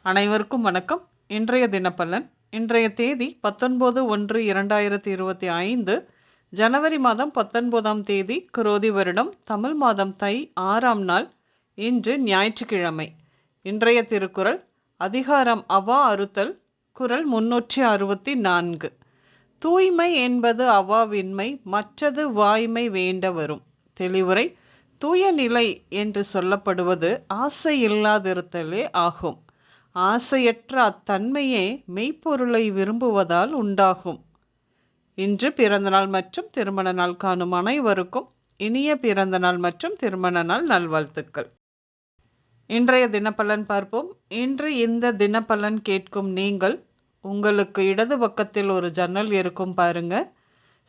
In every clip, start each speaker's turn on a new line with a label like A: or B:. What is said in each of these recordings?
A: அனைவருக்கும் வணக்கம். இன்றைய தினப்பலன். இன்றைய தேதி 19/1/2025 ஜனவரி மாதம் 19ஆம் தேதி குரோதி வருடம் தமிழ் மாதம் தை 6ஆம் நாள். இன்று ஞாயிற்றுக்கிழமை. இன்றைய திருக்குறள் அதிகாரம் அவா அறுத்தல். குறள் 364. தூய்மை என்பது அவாவின்மை, மற்றது வாய்மை வேண்ட வரும். தெளிவுரை: தூய நிலை என்று சொல்லப்படுவது ஆசை இல்லாதிருத்தலே ஆகும். ஆசையற்ற அத்தன்மையே மெய்ப்பொருளை விரும்புவதால் உண்டாகும். இன்று பிறந்தநாள் மற்றும் திருமண நாள் காணும் அனைவருக்கும் இனிய பிறந்தநாள் மற்றும் திருமண நாள் நல்வாழ்த்துக்கள். இன்றைய தினப்பலன் பார்ப்போம். இன்று இந்த தினப்பலன் கேட்கும் நீங்கள், உங்களுக்கு இடது பக்கத்தில் ஒரு ஜன்னல் இருக்கும் பாருங்க.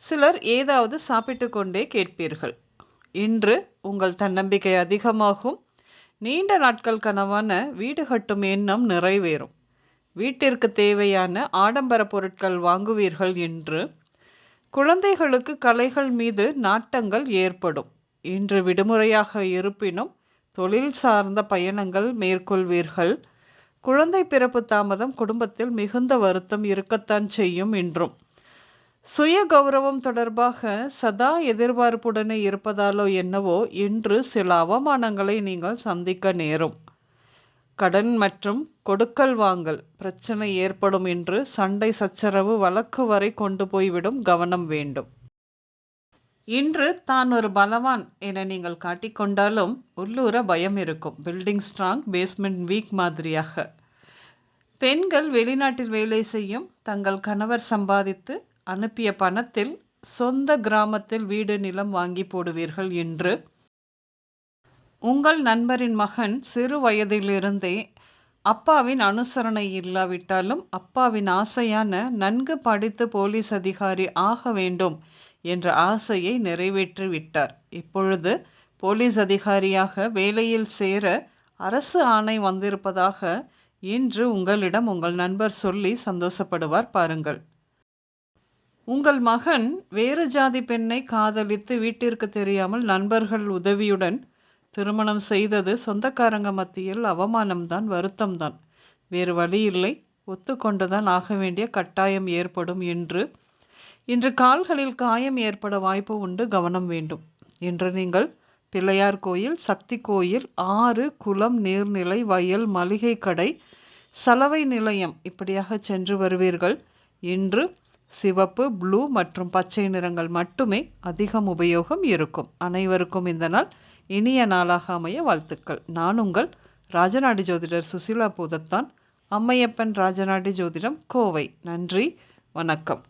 A: சிலர் ஏதாவது சாப்பிட்டு கொண்டே கேட்பீர்கள். இன்று உங்கள் தன்னம்பிக்கை அதிகமாகும். நீண்ட நாட்கள் கனவான வீடு கட்டும் எண்ணம் நிறைவேறும். வீட்டிற்கு தேவையான ஆடம்பர பொருட்கள் வாங்குவீர்கள். இன்று குழந்தைகளுக்கு கலைகள் மீது நாட்டங்கள் ஏற்படும். இன்று விடுமுறையாக இருப்பினும் தொழில் சார்ந்த பயணங்கள் மேற்கொள்வீர்கள். குழந்தை பிறப்பு தாமதம் குடும்பத்தில் மிகுந்த வருத்தம் இருக்கத்தான் செய்யும். இன்றும் சுய கௌரவம் தொடர்பாக சதா எதிர்பார்ப்புடனே இருப்பதாலோ என்னவோ இன்று சில அவமானங்களை நீங்கள் சந்திக்க நேரும். கடன் மற்றும் கொடுக்கல் வாங்கல் பிரச்சனை ஏற்படும். இன்று சண்டை சச்சரவு வழக்கு வரை கொண்டு போய்விடும். கவனம் வேண்டும். இன்று தான் ஒரு பலவான் என நீங்கள் காட்டிக்கொண்டாலும் உள்ளூர பயம் இருக்கும். பில்டிங் ஸ்ட்ராங், பேஸ்மெண்ட் வீக் மாதிரியாக. பெண்கள் வெளிநாட்டில் வேலை செய்யும். தங்கள் கணவர் சம்பாதித்து அனுப்பிய பணத்தில் சொந்த கிராமத்தில் வீடு நிலம் வாங்கி போடுவீர்கள். இன்று உங்கள் நண்பரின் மகன் சிறு வயதிலிருந்தே அப்பாவின் அனுசரணை இல்லாவிட்டாலும் அப்பாவின் ஆசையான நன்கு படித்து போலீஸ் அதிகாரி ஆக வேண்டும் என்ற ஆசையை நிறைவேற்றி விட்டார். இப்பொழுது போலீஸ் அதிகாரியாக வேலையில் சேர அரசு ஆணை வந்திருப்பதாக இன்று உங்களிடம் உங்கள் நண்பர் சொல்லி சந்தோஷப்படுவார். பாருங்கள். உங்கள் மகன் வேறு ஜாதி பெண்ணை காதலித்து வீட்டிற்கு தெரியாமல் நண்பர்கள் உதவியுடன் திருமணம் செய்தது சொந்தக்காரங்க மத்தியில் அவமானம்தான், வருத்தம்தான். வேறு வழி இல்லை, ஒத்துக்கொண்டுதான் ஆக வேண்டிய கட்டாயம் ஏற்படும். இன்று கால்களில் காயம் ஏற்பட வாய்ப்பு உண்டு. கவனம் வேண்டும். இன்று நீங்கள் பிள்ளையார் கோயில், சக்தி கோயில், ஆறு, குளம், நீர்நிலை, வயல், மளிகை கடை, சலவை நிலையம் இப்படியாக சென்று வருவீர்கள். இன்று சிவப்பு, ப்ளூ மற்றும் பச்சை நிறங்கள் மட்டுமே அதிகம் உபயோகம் இருக்கும். அனைவருக்கும் இந்த நாள் இனிய நாளாக அமைய வாழ்த்துக்கள். நான் உங்கள் ராஜநாடி ஜோதிடர் சுசிலா பூதத்தான். அம்மையப்பன் ராஜநாடி ஜோதிடம், கோவை. நன்றி, வணக்கம்.